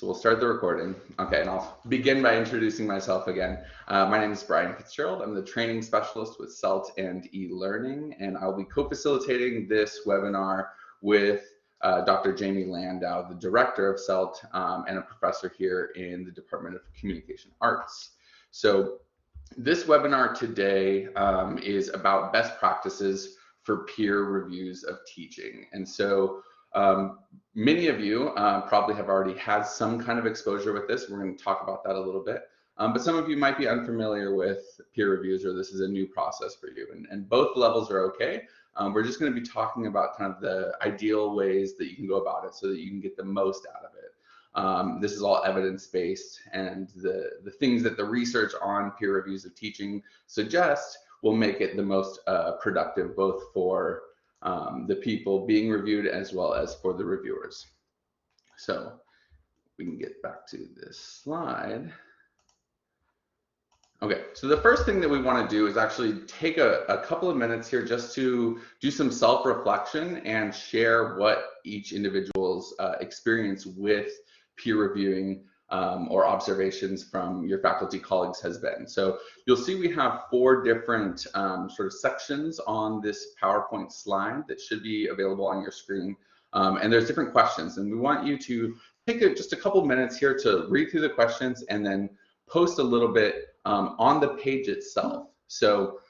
So we'll start the recording. Okay, and I'll begin by introducing myself again. My name is Brian Fitzgerald. I'm the training specialist with CELT and eLearning, and I'll be co-facilitating this webinar with Dr. Jamie Landau, the director of CELT and a professor here in the Department of Communication Arts. So this webinar today is about best practices for peer reviews of teaching. And so many of you probably have already had some kind of exposure with this. We're going to talk about that a little bit. But some of you might be unfamiliar with peer reviews, or this is a new process for you. And both levels are okay. We're just going to be talking about kind of the ideal ways that you can go about it so that you can get the most out of it. This is all evidence-based, and the things that the research on peer reviews of teaching suggests will make it the most productive, both for the people being reviewed as well as for the reviewers. So we can get back to this slide. Okay, so the first thing that we want to do is actually take a couple of minutes here just to do some self-reflection and share what each individual's experience with peer reviewing or observations from your faculty colleagues has been. So you'll see we have 4 different sort of sections on this PowerPoint slide that should be available on your screen. And there's different questions, and we want you to take just a couple minutes here to read through the questions and then post a little bit on the page itself. So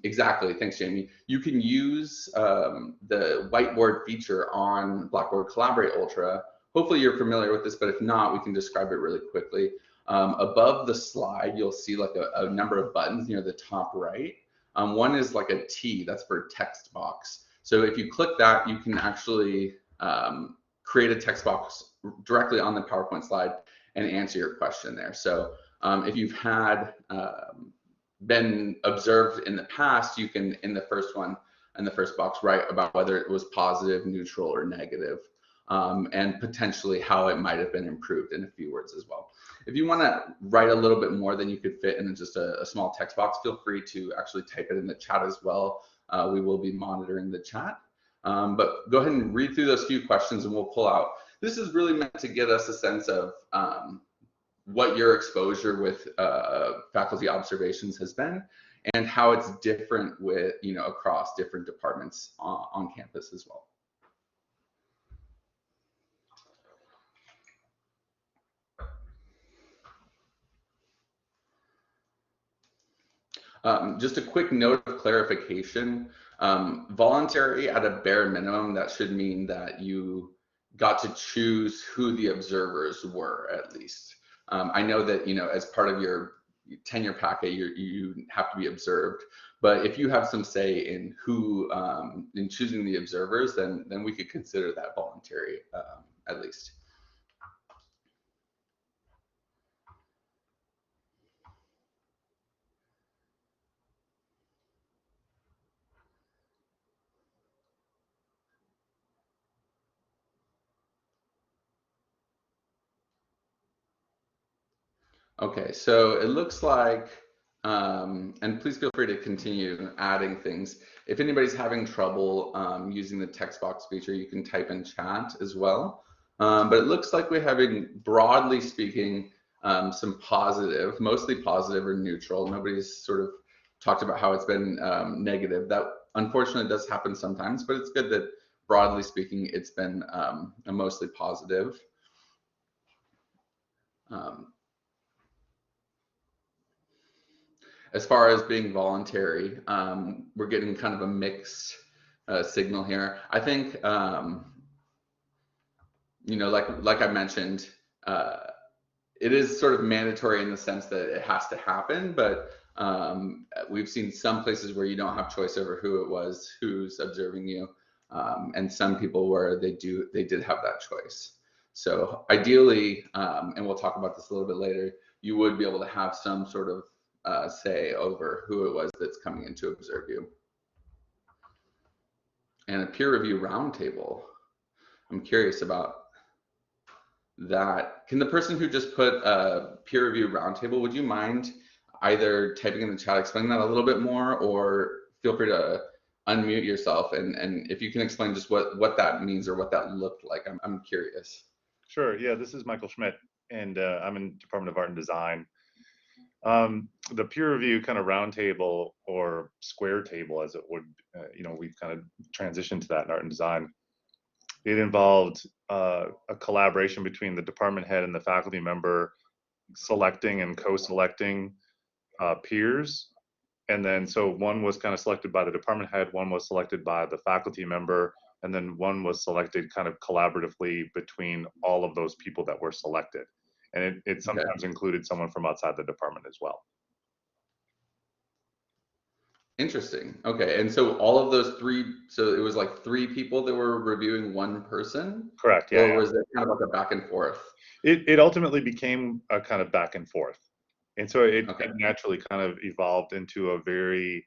exactly, thanks Jamie. You can use the whiteboard feature on Blackboard Collaborate Ultra. Hopefully you're familiar with this, but if not, we can describe it really quickly. Above the slide, you'll see like a number of buttons near the top right. One is like a T, that's for text box. So if you click that, you can actually create a text box directly on the PowerPoint slide and answer your question there. So if you've had been observed in the past, you can, in the first one, in the first box, write about whether it was positive, neutral, or negative. And potentially how it might have been improved in a few words as well. If you want to write a little bit more than you could fit in just a small text box, feel free to actually type it in the chat as well. We will be monitoring the chat. But go ahead and read through those few questions and we'll pull out. This is really meant to get us a sense of what your exposure with faculty observations has been and how it's different with, across different departments on campus as well. Just a quick note of clarification, voluntary at a bare minimum, that should mean that you got to choose who the observers were at least. I know that, as part of your tenure packet, you have to be observed, but if you have some say in who, in choosing the observers, then we could consider that voluntary at least. Okay, so it looks like, and please feel free to continue adding things. If anybody's having trouble using the text box feature, you can type in chat as well. But it looks like we're having, broadly speaking, some positive, mostly positive or neutral. Nobody's sort of talked about how it's been negative. That unfortunately does happen sometimes, but it's good that broadly speaking, it's been a mostly positive. As far as being voluntary, we're getting kind of a mixed signal here. I think, like I mentioned, it is sort of mandatory in the sense that it has to happen, but we've seen some places where you don't have choice over who it was, who's observing you, and some people where they did have that choice. So ideally, and we'll talk about this a little bit later, you would be able to have some sort of say over who it was that's coming in to observe you. And a peer review roundtable, I'm curious about that. Can the person who just put a peer review roundtable, would you mind either typing in the chat, explaining that a little bit more, or feel free to unmute yourself and if you can explain just what that means or what that looked like. I'm curious. Sure. Yeah, this is Michael Schmidt, and I'm in Department of Art and Design. The peer review kind of roundtable or square table, as it would, we've kind of transitioned to that in art and design. It involved a collaboration between the department head and the faculty member selecting and co-selecting peers. And then so one was kind of selected by the department head, one was selected by the faculty member, and then one was selected kind of collaboratively between all of those people that were selected. And it sometimes included someone from outside the department as well. Interesting. Okay. And so all of those three, so it was like three people that were reviewing one person? Correct. Yeah. Or was it kind of like a back and forth? It ultimately became a kind of back and forth. And so it Okay. naturally kind of evolved into a very,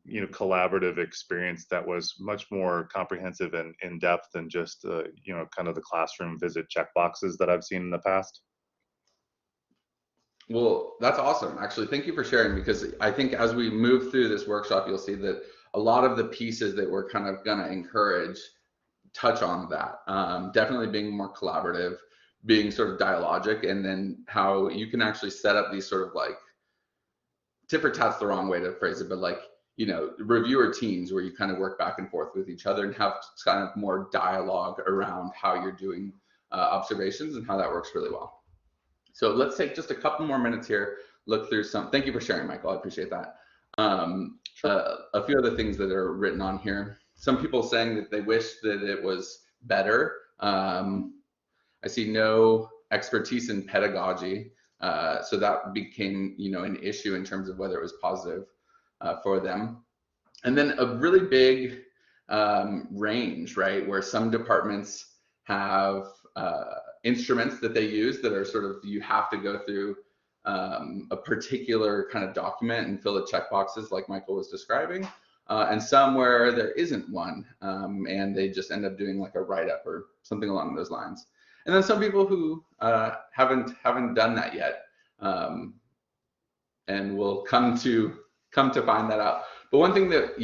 collaborative experience that was much more comprehensive and in depth than just, kind of the classroom visit checkboxes that I've seen in the past. Well, that's awesome. Actually, thank you for sharing, because I think as we move through this workshop, you'll see that a lot of the pieces that we're kind of going to encourage touch on that. Definitely being more collaborative, being sort of dialogic, and then how you can actually set up these sort of like tit for tat's the wrong way to phrase it, but like, reviewer teams where you kind of work back and forth with each other and have kind of more dialogue around how you're doing observations and how that works really well. So let's take just a couple more minutes here, look through some. Thank you for sharing, Michael. I appreciate that. A few other things that are written on here. Some people saying that they wish that it was better. I see no expertise in pedagogy. So that became, an issue in terms of whether it was positive for them. And then a really big range, right, where some departments have instruments that they use that are sort of, you have to go through a particular kind of document and fill the checkboxes like Michael was describing, and some where there isn't one, and they just end up doing like a write-up or something along those lines. And then some people who haven't done that yet, and will come to find that out. But one thing that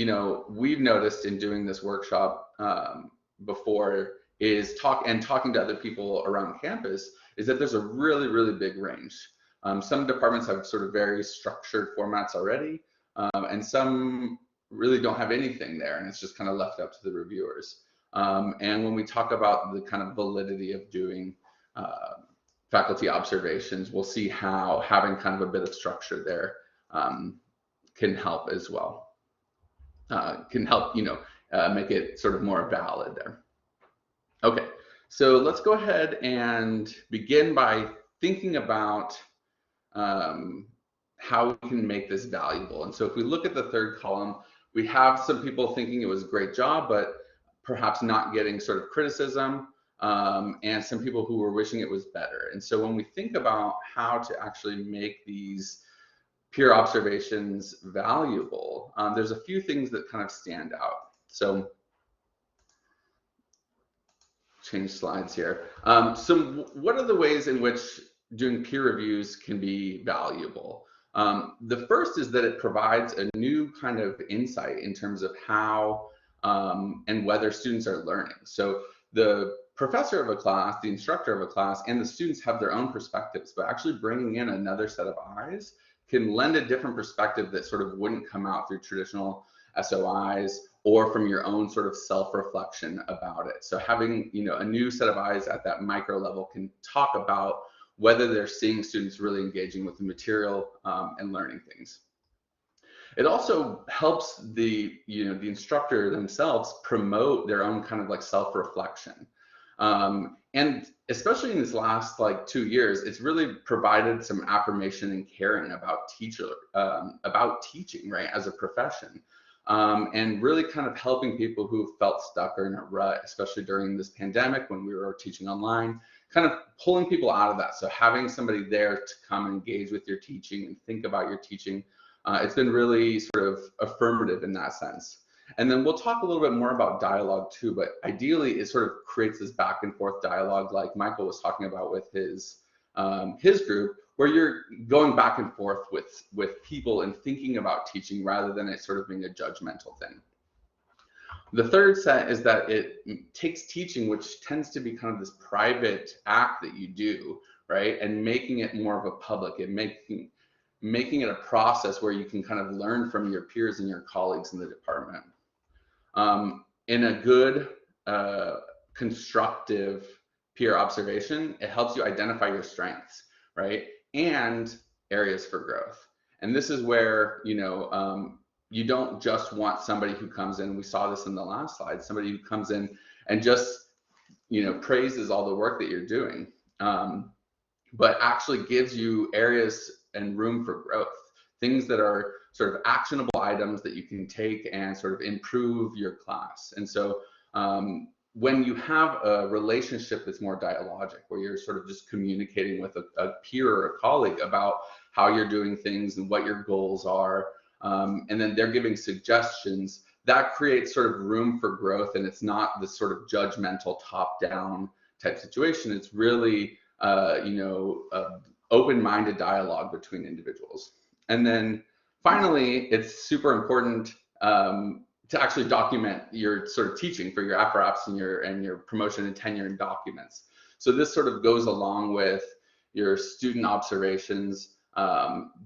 we've noticed in doing this workshop before is talking to other people around campus is that there's a really big range. Some departments have sort of very structured formats already, and some really don't have anything there, and it's just kind of left up to the reviewers. And when we talk about the kind of validity of doing faculty observations, we'll see how having kind of a bit of structure there can help as well. Can help, make it sort of more valid there. Okay, so let's go ahead and begin by thinking about how we can make this valuable. And so if we look at the third column, we have some people thinking it was a great job, but perhaps not getting sort of criticism, and some people who were wishing it was better. And so when we think about how to actually make these peer observations valuable, there's a few things that kind of stand out. So change slides here. So what are the ways in which doing peer reviews can be valuable? The first is that it provides a new kind of insight in terms of how and whether students are learning. So the professor of a class, the instructor of a class, and the students have their own perspectives, but actually bringing in another set of eyes can lend a different perspective that sort of wouldn't come out through traditional SOIs or from your own sort of self-reflection about it. So having a new set of eyes at that micro level can talk about whether they're seeing students really engaging with the material and learning things. It also helps the the instructor themselves promote their own kind of like self-reflection. And especially in this last like 2 years, it's really provided some affirmation and caring about about teaching, right, as a profession. And really kind of helping people who felt stuck or in a rut, especially during this pandemic when we were teaching online, kind of pulling people out of that. So having somebody there to come engage with your teaching and think about your teaching, it's been really sort of affirmative in that sense. And then we'll talk a little bit more about dialogue too, but ideally it sort of creates this back and forth dialogue like Michael was talking about with his group, where you're going back and forth with people and thinking about teaching rather than it sort of being a judgmental thing. The third set is that it takes teaching, which tends to be kind of this private act that you do, right, and making it more of a public, and making it a process where you can kind of learn from your peers and your colleagues in the department. In a good, constructive peer observation, it helps you identify your strengths, right, and areas for growth. And this is where, you don't just want somebody who comes in, we saw this in the last slide, somebody who comes in and just, praises all the work that you're doing, but actually gives you areas and room for growth, things that are sort of actionable items that you can take and sort of improve your class. And so when you have a relationship that's more dialogic, where you're sort of just communicating with a peer or a colleague about how you're doing things and what your goals are, and then they're giving suggestions, that creates sort of room for growth, and it's not this sort of judgmental top-down type situation. It's really open-minded dialogue between individuals. And then finally, it's super important to actually document your sort of teaching for your apparatus and your promotion and tenure in documents. So this sort of goes along with your student observations,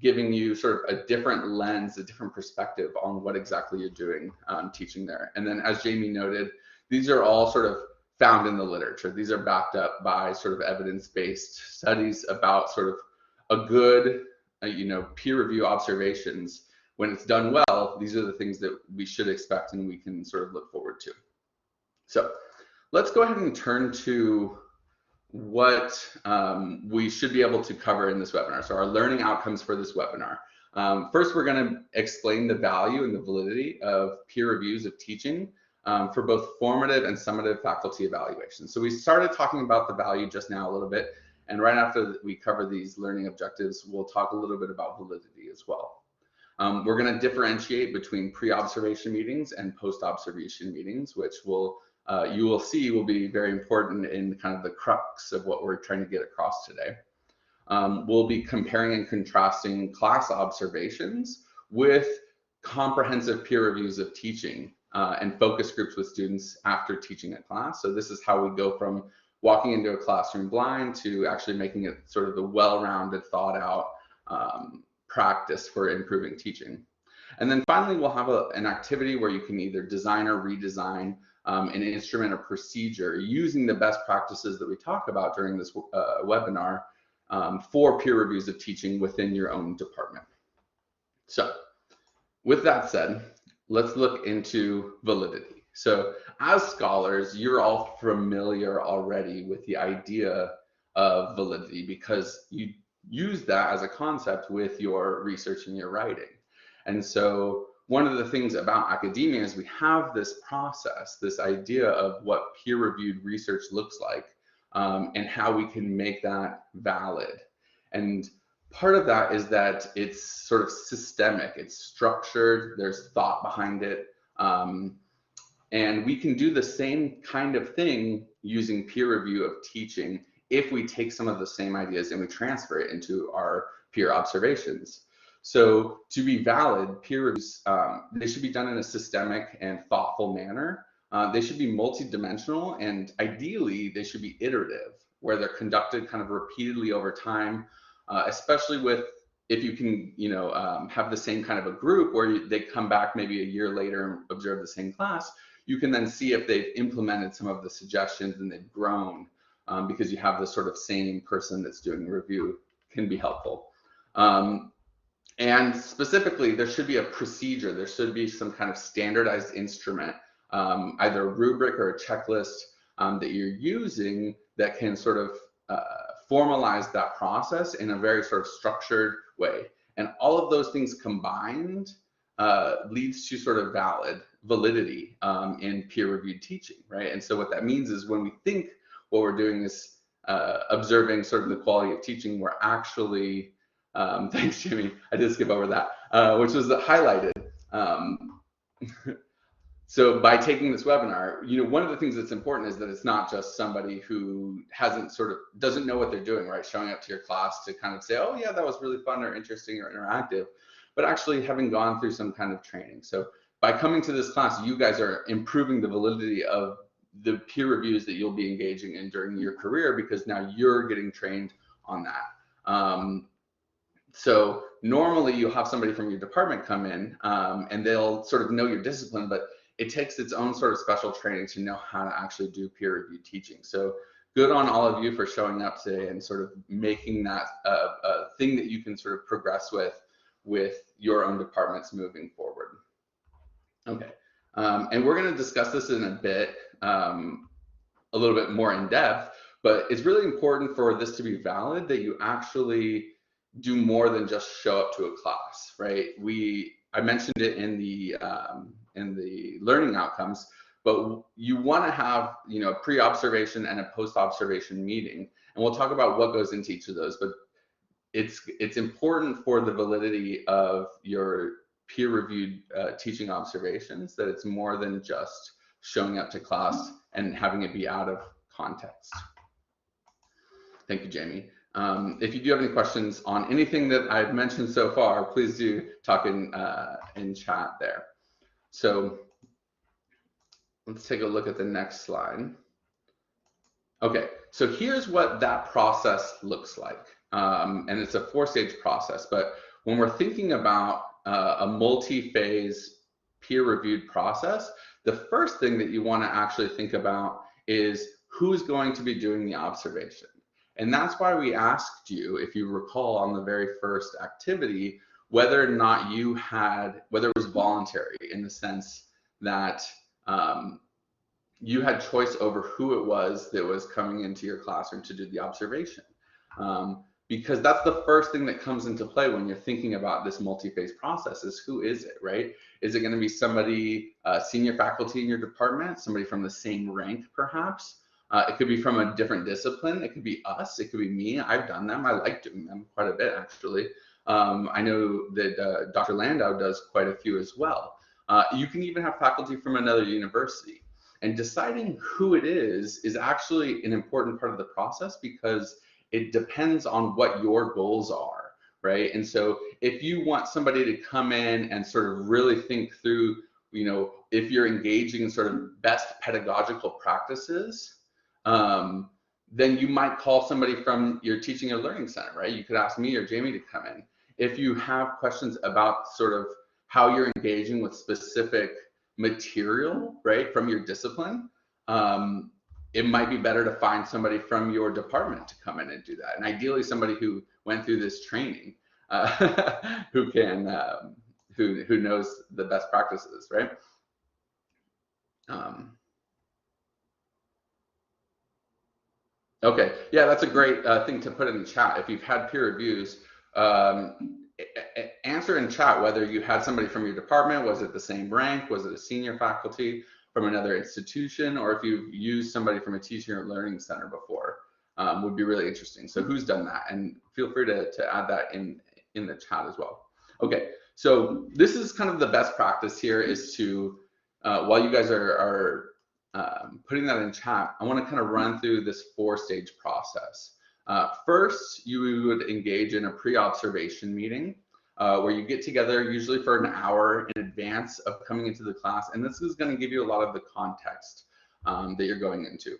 giving you sort of a different lens, a different perspective on what exactly you're doing teaching there. And then, as Jamie noted, these are all sort of found in the literature. These are backed up by sort of evidence-based studies about sort of a good, peer review observations. When it's done well, these are the things that we should expect and we can sort of look forward to. So let's go ahead and turn to what we should be able to cover in this webinar. So our learning outcomes for this webinar. First, we're going to explain the value and the validity of peer reviews of teaching for both formative and summative faculty evaluations. So we started talking about the value just now a little bit, and right after we cover these learning objectives, we'll talk a little bit about validity as well. We're going to differentiate between pre-observation meetings and post-observation meetings, which you will see will be very important in kind of the crux of what we're trying to get across today. We'll be comparing and contrasting class observations with comprehensive peer reviews of teaching and focus groups with students after teaching a class. So this is how we go from walking into a classroom blind to actually making it sort of the well-rounded, thought-out practice for improving teaching. And then finally, we'll have an activity where you can either design or redesign an instrument or procedure using the best practices that we talk about during this webinar for peer reviews of teaching within your own department. So with that said, let's look into validity. So as scholars, you're all familiar already with the idea of validity because you use that as a concept with your research and your writing. And so one of the things about academia is we have this process, this idea of what peer-reviewed research looks like and how we can make that valid. And part of that is that it's sort of systemic, it's structured, there's thought behind it. And we can do the same kind of thing using peer review of teaching if we take some of the same ideas and we transfer it into our peer observations. So to be valid, peer reviews, they should be done in a systemic and thoughtful manner. They should be multidimensional, and ideally they should be iterative, where they're conducted kind of repeatedly over time, especially if you can, have the same kind of a group where they come back maybe a year later and observe the same class. You can then see if they've implemented some of the suggestions and they've grown because you have the sort of same person that's doing the review can be helpful. And specifically, there should be a procedure. There should be some kind of standardized instrument, either a rubric or a checklist that you're using that can sort of formalize that process in a very sort of structured way. And all of those things combined leads to sort of validity in peer-reviewed teaching, right? And so what that means is when we think what we're doing is observing sort of the quality of teaching, we're actually thanks, Jimmy. I did skip over that, which was highlighted. So by taking this webinar, one of the things that's important is that it's not just somebody who doesn't know what they're doing, right? Showing up to your class to kind of say, oh yeah, that was really fun or interesting or interactive, but actually having gone through some kind of training. So by coming to this class, you guys are improving the validity of the peer reviews that you'll be engaging in during your career, because now you're getting trained on that. So normally you'll have somebody from your department come in and they'll sort of know your discipline, but it takes its own sort of special training to know how to actually do peer reviewed teaching. So good on all of you for showing up today and sort of making that a thing that you can sort of progress with your own departments moving forward. Okay, and we're going to discuss this in a bit, a little bit more in depth, but it's really important for this to be valid that you actually do more than just show up to a class, right? I mentioned it in the learning outcomes, but you want to have, you know, a pre-observation and a post-observation meeting, and we'll talk about what goes into each of those. But it's important for the validity of your peer-reviewed teaching observations that it's more than just showing up to class and having it be out of context. Thank you, Jamie. If you do have any questions on anything that I've mentioned so far, please do talk in chat there. So let's take a look at the next slide. Okay, so here's what that process looks like. And it's a 4-stage process, but when we're thinking about a multi-phase peer-reviewed process, the first thing that you want to actually think about is who's going to be doing the observation. And that's why we asked you, if you recall on the very first activity, whether or not whether it was voluntary, in the sense that you had choice over who it was that was coming into your classroom to do the observation. Because that's the first thing that comes into play when you're thinking about this multi-phase process, is who is it, right? Is it going to be somebody, senior faculty in your department, somebody from the same rank perhaps? It could be from a different discipline. It could be us. It could be me. I've done them. I like doing them quite a bit, actually. I know that Dr. Landau does quite a few as well. You can even have faculty from another university. And deciding who it is actually an important part of the process, because it depends on what your goals are, right? And so if you want somebody to come in and sort of really think through, you know, if you're engaging in sort of best pedagogical practices, then you might call somebody from your teaching and learning center, right? You could ask me or Jamie to come in. If you have questions about sort of how you're engaging with specific material, right, from your discipline, it might be better to find somebody from your department to come in and do that. And ideally somebody who went through this training, who knows the best practices, right? Okay, yeah, that's a great thing to put in the chat. If you've had peer reviews, answer in chat whether you had somebody from your department. Was it the same rank? Was it a senior faculty from another institution? Or if you've used somebody from a teaching or learning center before, would be really interesting. So who's done that? And feel free to add that in the chat as well. Okay, so this is kind of the best practice here, is to, while you guys are putting that in chat, I want to kind of run through this 4-stage process. First, you would engage in a pre-observation meeting where you get together usually for an hour in advance of coming into the class, and this is going to give you a lot of the context that you're going into.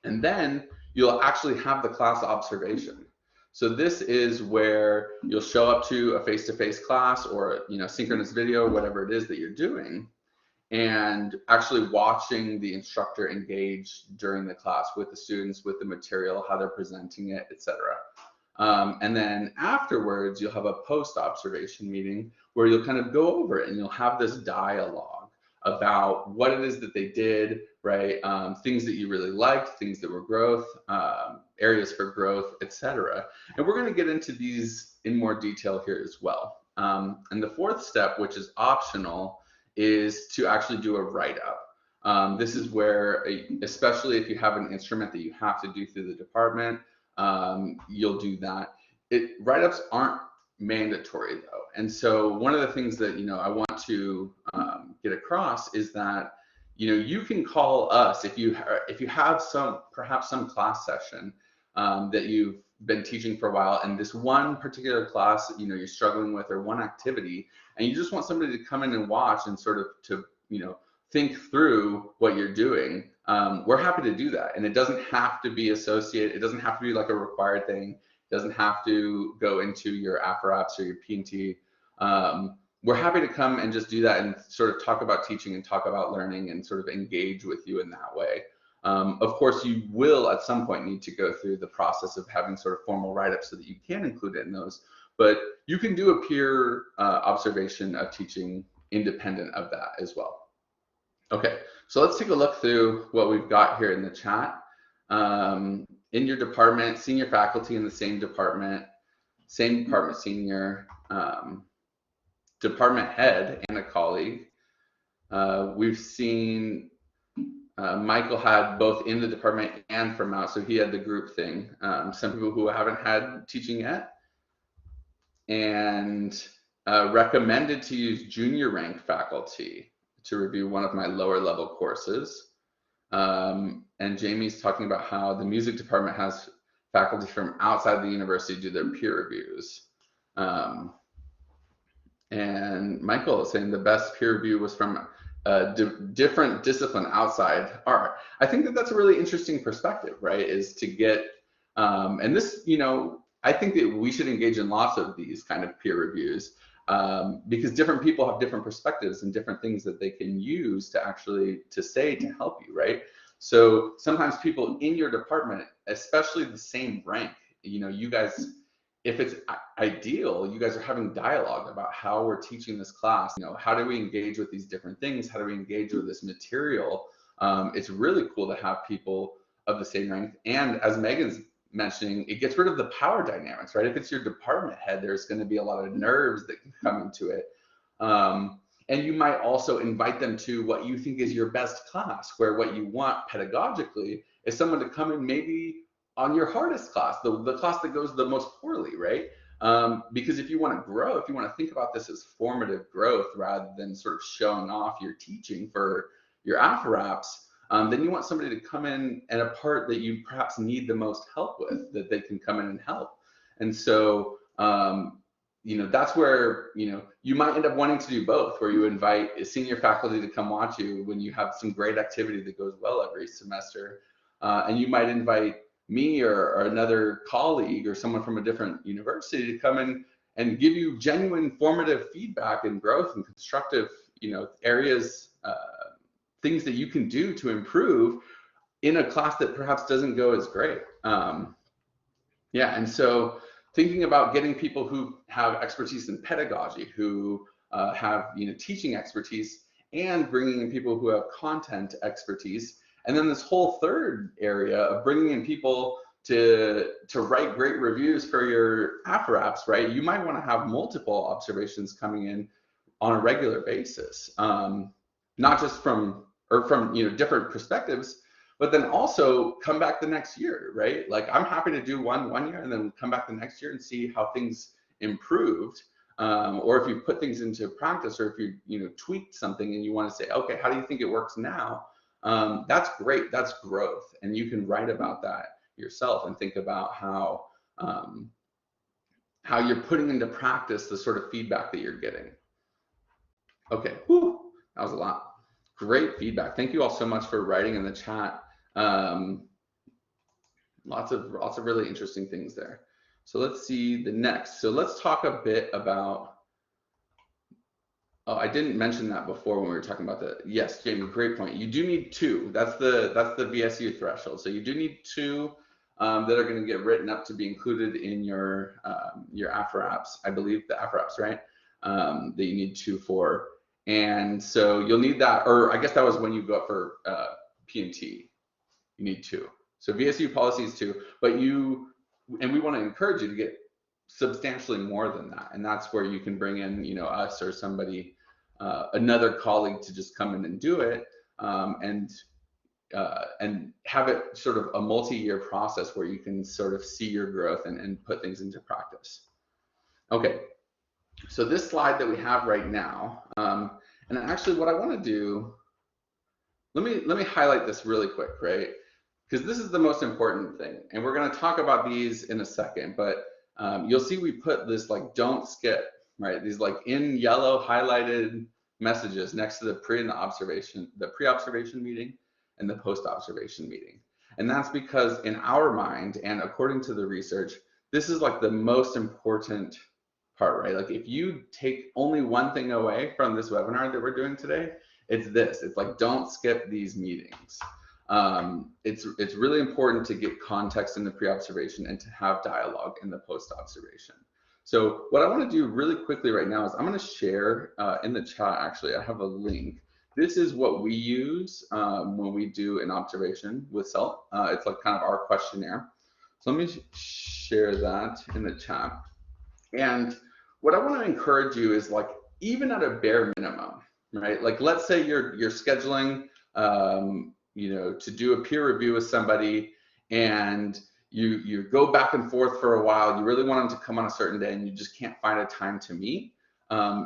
And then you'll actually have the class observation. So this is where you'll show up to a face-to-face class, or synchronous video, whatever it is that you're doing, and actually watching the instructor engage during the class with the students, with the material, how they're presenting it, etc. And then afterwards, you'll have a post-observation meeting where you'll kind of go over it, and you'll have this dialogue about what it is that they did, right? Things that you really liked, things that were growth, areas for growth, etc. And we're going to get into these in more detail here as well. And the 4th step, which is optional, is to actually do a write-up. This is where, especially if you have an instrument that you have to do through the department, you'll do that. Write-ups aren't mandatory though, and so one of the things that I want to get across is that you can call us if you have perhaps some class session that you've been teaching for a while, and this one particular class, you're struggling with, or one activity, and you just want somebody to come in and watch and sort of to, think through what you're doing, we're happy to do that. And it doesn't have to be associated, it doesn't have to be like a required thing. It doesn't have to go into your AfroApps or your P&T. We're happy to come and just do that and sort of talk about teaching and talk about learning and sort of engage with you in that way. Of course, you will at some point need to go through the process of having sort of formal write-ups so that you can include it in those, but you can do a peer observation of teaching independent of that as well. Okay, so let's take a look through what we've got here in the chat. In your department, senior faculty in the same department senior, department head and a colleague. We've seen Michael had both in the department and from out, so he had the group thing. Some people who haven't had teaching yet, and recommended to use junior ranked faculty to review one of my lower level courses. And Jamie's talking about how the music department has faculty from outside the university do their peer reviews. And Michael is saying the best peer review was from a different discipline outside art. I think that that's a really interesting perspective, right? Is to get, and this, I think that we should engage in lots of these kind of peer reviews, because different people have different perspectives and different things that they can use to actually say to help you, right? So sometimes people in your department, especially the same rank, you guys, if it's ideal, you guys are having dialogue about how we're teaching this class. How do we engage with these different things? How do we engage with this material? It's really cool to have people of the same rank. And as Megan's mentioning, it gets rid of the power dynamics, right? If it's your department head, there's going to be a lot of nerves that can come into it. And you might also invite them to what you think is your best class, where what you want pedagogically is someone to come in maybe on your hardest class, the class that goes the most poorly, right? Because if you want to grow, if you want to think about this as formative growth rather than sort of showing off your teaching for your AfroApps, then you want somebody to come in and a part that you perhaps need the most help with, that they can come in and help. And so, that's where, you might end up wanting to do both, where you invite a senior faculty to come watch you when you have some great activity that goes well every semester. And you might invite me or another colleague or someone from a different university to come in and give you genuine formative feedback and growth and constructive, areas, things that you can do to improve in a class that perhaps doesn't go as great. And so thinking about getting people who have expertise in pedagogy, who have teaching expertise, and bringing in people who have content expertise. And then this whole third area of bringing in people to write great reviews for your AfroApps, right? You might want to have multiple observations coming in on a regular basis, not just from different perspectives, but then also come back the next year, right? Like I'm happy to do one year and then come back the next year and see how things improved, or if you put things into practice, or if you tweaked something and you want to say, okay, how do you think it works now? That's great. That's growth, and you can write about that yourself and think about how you're putting into practice the sort of feedback that you're getting. Okay, whew, that was a lot. Great feedback. Thank you all so much for writing in the chat. Lots of really interesting things there. So let's see the next. So let's talk a bit about. Oh, I didn't mention that before when we were talking about the. Yes, Jamie, great point. You do need 2. That's the VSU threshold. So you do need 2 that are going to get written up to be included in your AfroApps. I believe the AfroApps, right? That you need 2 for. And so you'll need that, or I guess that was when you go up for P&T. You need 2. So VSU policy is 2, but we want to encourage you to get substantially more than that. And that's where you can bring in, us or somebody, another colleague to just come in and do it, and have it sort of a multi-year process where you can sort of see your growth and put things into practice. Okay, so this slide that we have right now, and actually what I want to do, let me highlight this really quick, right? because this is the most important thing. And we're going to talk about these in a second, but you'll see we put this like don't skip, right? These like in yellow highlighted messages next to the pre and the pre-observation meeting and the post-observation meeting. And that's because in our mind, and according to the research, this is like the most important part, right? Like if you take only one thing away from this webinar that we're doing today, it's this. It's like don't skip these meetings. It's really important to get context in the pre-observation and to have dialogue in the post-observation. So what I want to do really quickly right now is I'm going to share in the chat, actually, I have a link. This is what we use when we do an observation with SELF. It's like kind of our questionnaire. So let me share that in the chat. And what I want to encourage you is like, even at a bare minimum, right? Like let's say you're scheduling you know, to do a peer review with somebody, and you go back and forth for a while. You really want them to come on a certain day, and you just can't find a time to meet.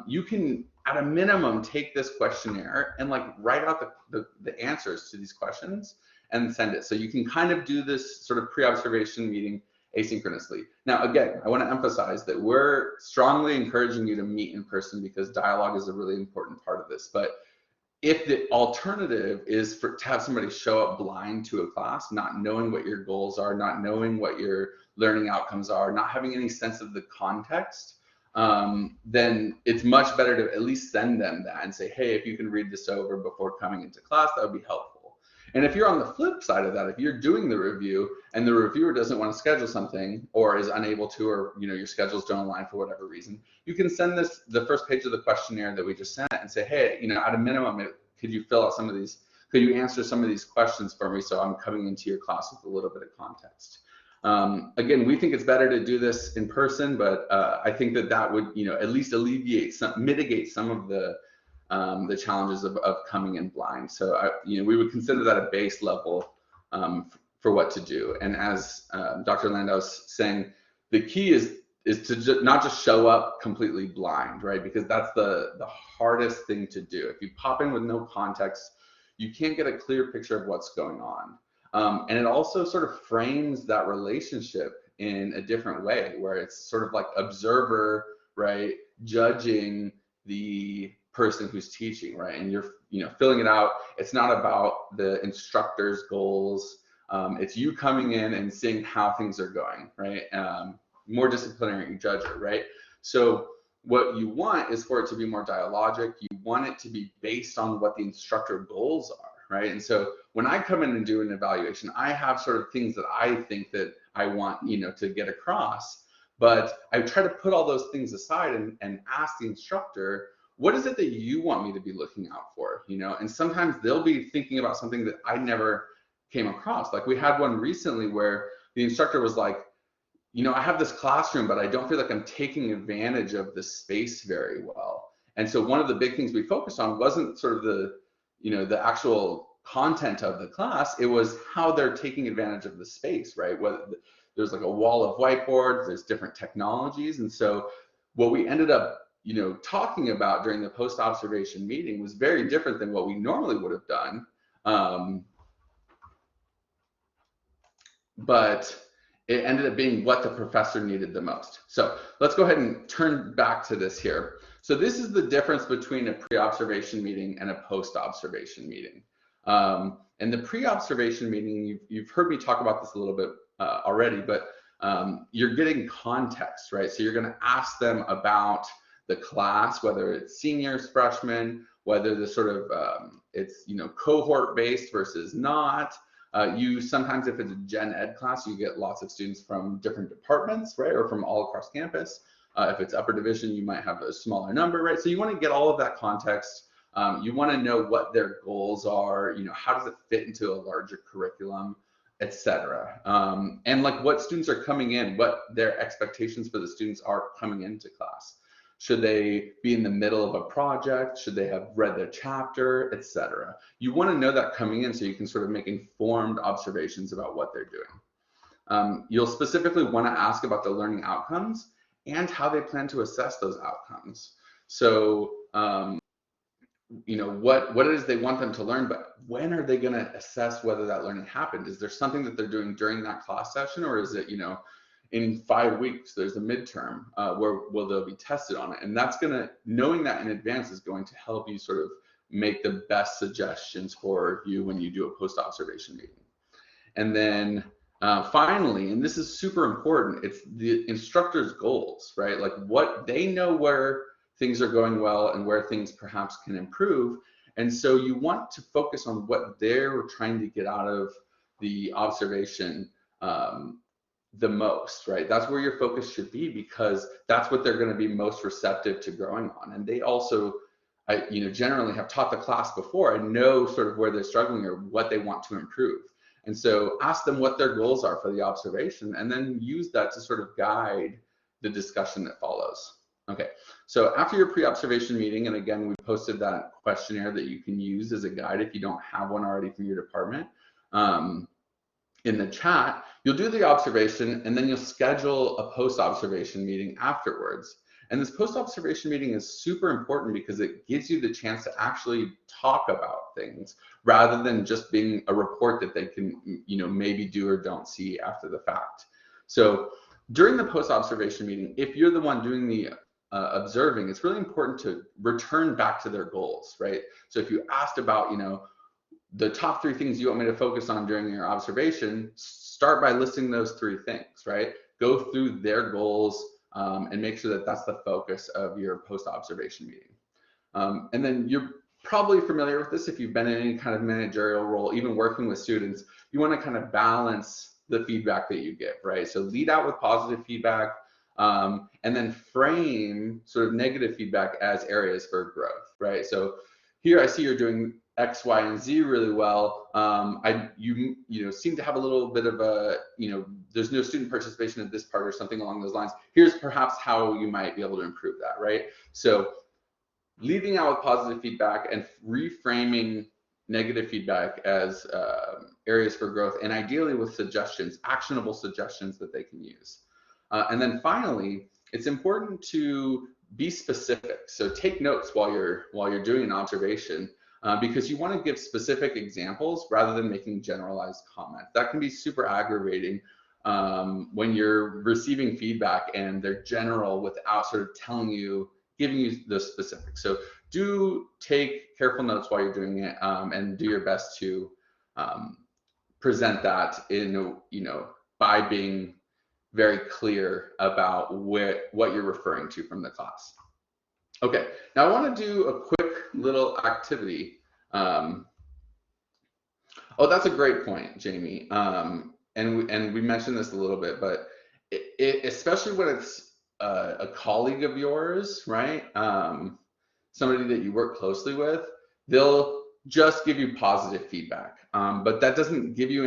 You can, at a minimum, take this questionnaire and like write out the answers to these questions and send it. So you can kind of do this sort of pre-observation meeting asynchronously. Now, again, I want to emphasize that we're strongly encouraging you to meet in person because dialogue is a really important part of this. But if the alternative is to have somebody show up blind to a class, not knowing what your goals are, not knowing what your learning outcomes are, not having any sense of the context, then it's much better to at least send them that and say, hey, if you can read this over before coming into class, that would be helpful. And if you're on the flip side of that, if you're doing the review and the reviewer doesn't want to schedule something or is unable to, or you know your schedules don't align for whatever reason, you can send this the first page of the questionnaire that we just sent and say, hey, you know, at a minimum, could you fill out some of these? Could you answer some of these questions for me so I'm coming into your class with a little bit of context? Again, we think it's better to do this in person, but I think that would, you know, at least mitigate some of the challenges of coming in blind. So, you know, we would consider that a base level for what to do. And as Dr. Landau's saying, the key is to not just show up completely blind, right? Because that's the hardest thing to do. If you pop in with no context, you can't get a clear picture of what's going on. And it also sort of frames that relationship in a different way, where it's sort of like observer, right, judging the person who's teaching, right? And you're, you know, filling it out. It's not about the instructor's goals. It's you coming in and seeing how things are going, right? More disciplinary judger, right? So what you want is for it to be more dialogic. You want it to be based on what the instructor goals are, right? And so when I come in and do an evaluation, I have sort of things that I think that I want, you know, to get across, but I try to put all those things aside and ask the instructor, what is it that you want me to be looking out for, you know? And sometimes they'll be thinking about something that I never came across. Like we had one recently where the instructor was like, you know, I have this classroom, but I don't feel like I'm taking advantage of the space very well. And so one of the big things we focused on wasn't sort of the, you know, the actual content of the class, it was how they're taking advantage of the space, right? Whether there's like a wall of whiteboards, there's different technologies. And so what we ended up, you know, talking about during the post-observation meeting was very different than what we normally would have done. But it ended up being what the professor needed the most. So let's go ahead and turn back to this here. So this is the difference between a pre-observation meeting and a post-observation meeting. And the pre-observation meeting, you've heard me talk about this a little bit already, but you're getting context, right? So you're going to ask them about the class, whether it's seniors, freshmen, whether the sort of it's, you know, cohort based versus not. You sometimes, if it's a gen ed class, you get lots of students from different departments, right, or from all across campus. If it's upper division, you might have a smaller number, right? So you want to get all of that context. You want to know what their goals are, you know, how does it fit into a larger curriculum, etc. And like what students are coming in, what their expectations for the students are coming into class. Should they be in the middle of a project? Should they have read their chapter, etc.? You want to know that coming in so you can sort of make informed observations about what they're doing. You'll specifically want to ask about the learning outcomes and how they plan to assess those outcomes. So what it is they want them to learn, but when are they going to assess whether that learning happened? Is there something that they're doing during that class session, or is it, in 5 weeks there's a midterm where they'll be tested on it? And that's knowing that in advance is going to help you sort of make the best suggestions for you when you do a post-observation meeting. And then finally, and this is super important, it's the instructor's goals, right? Like what they know where things are going well and where things perhaps can improve. And so you want to focus on what they're trying to get out of the observation the most, right? That's where your focus should be, because that's what they're going to be most receptive to growing on. And they also, generally have taught the class before and know sort of where they're struggling or what they want to improve. And so ask them what their goals are for the observation, and then use that to sort of guide the discussion that follows. Okay, so after your pre-observation meeting, and again, we posted that questionnaire that you can use as a guide if you don't have one already from your department. In the chat, you'll do the observation, and then you'll schedule a post-observation meeting afterwards. And this post-observation meeting is super important because it gives you the chance to actually talk about things rather than just being a report that they can, maybe do or don't see after the fact. So during the post-observation meeting, if you're the one doing the observing, it's really important to return back to their goals, right? So if you asked about, the top 3 things you want me to focus on during your observation, start by listing those 3 things, right? Go through their goals and make sure that that's the focus of your post-observation meeting. And then you're probably familiar with this if you've been in any kind of managerial role, even working with students. You want to kind of balance the feedback that you give, right? So lead out with positive feedback, and then frame sort of negative feedback as areas for growth, right? So here I see you're doing X, Y, and Z really well. You seem to have a little bit of a, there's no student participation in this part or something along those lines. Here's perhaps how you might be able to improve that, right? So leading out with positive feedback and reframing negative feedback as areas for growth, and ideally with suggestions, actionable suggestions that they can use. And then finally, it's important to be specific. So take notes while you're doing an observation, because you want to give specific examples rather than making generalized comments. That can be super aggravating when you're receiving feedback and they're general without sort of giving you the specifics. So do take careful notes while you're doing it, and do your best to present that by being very clear about what you're referring to from the class. Okay, now I want to do a quick little activity. Oh, that's a great point, Jamie. And we mentioned this a little bit, but especially when it's a colleague of yours, right? Somebody that you work closely with, they'll just give you positive feedback, but that doesn't give you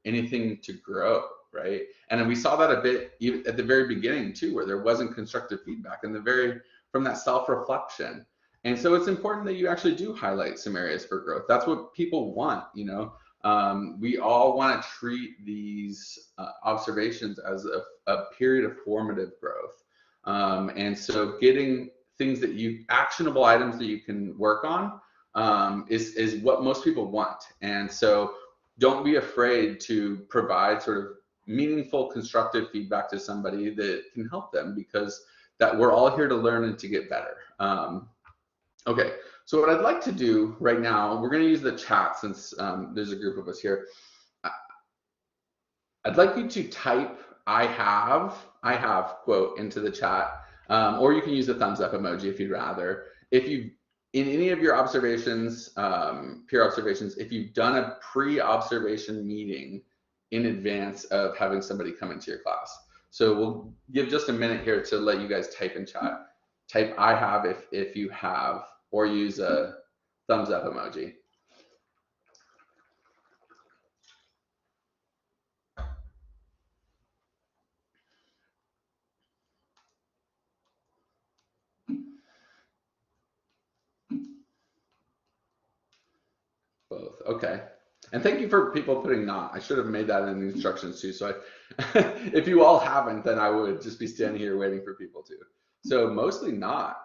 anything to grow, right? And then we saw that a bit even at the very beginning too, where there wasn't constructive feedback from that self-reflection. And so it's important that you actually do highlight some areas for growth. That's what people want, we all want to treat these observations as a period of formative growth. And so getting things actionable items that you can work on is what most people want. And so don't be afraid to provide sort of meaningful, constructive feedback to somebody that can help them, because that we're all here to learn and to get better. Okay, so what I'd like to do right now, we're going to use the chat since there's a group of us here. I'd like you to type I have quote into the chat, or you can use the thumbs up emoji if you'd rather. If you've, in any of your observations, peer observations, if you've done a pre-observation meeting in advance of having somebody come into your class. So we'll give just a minute here to let you guys type in chat. Type I have if you have, or use a thumbs up emoji. Both, okay. And thank you for people putting not. I should have made that in the instructions too. So if you all haven't, then I would just be standing here waiting for people to. So mostly not.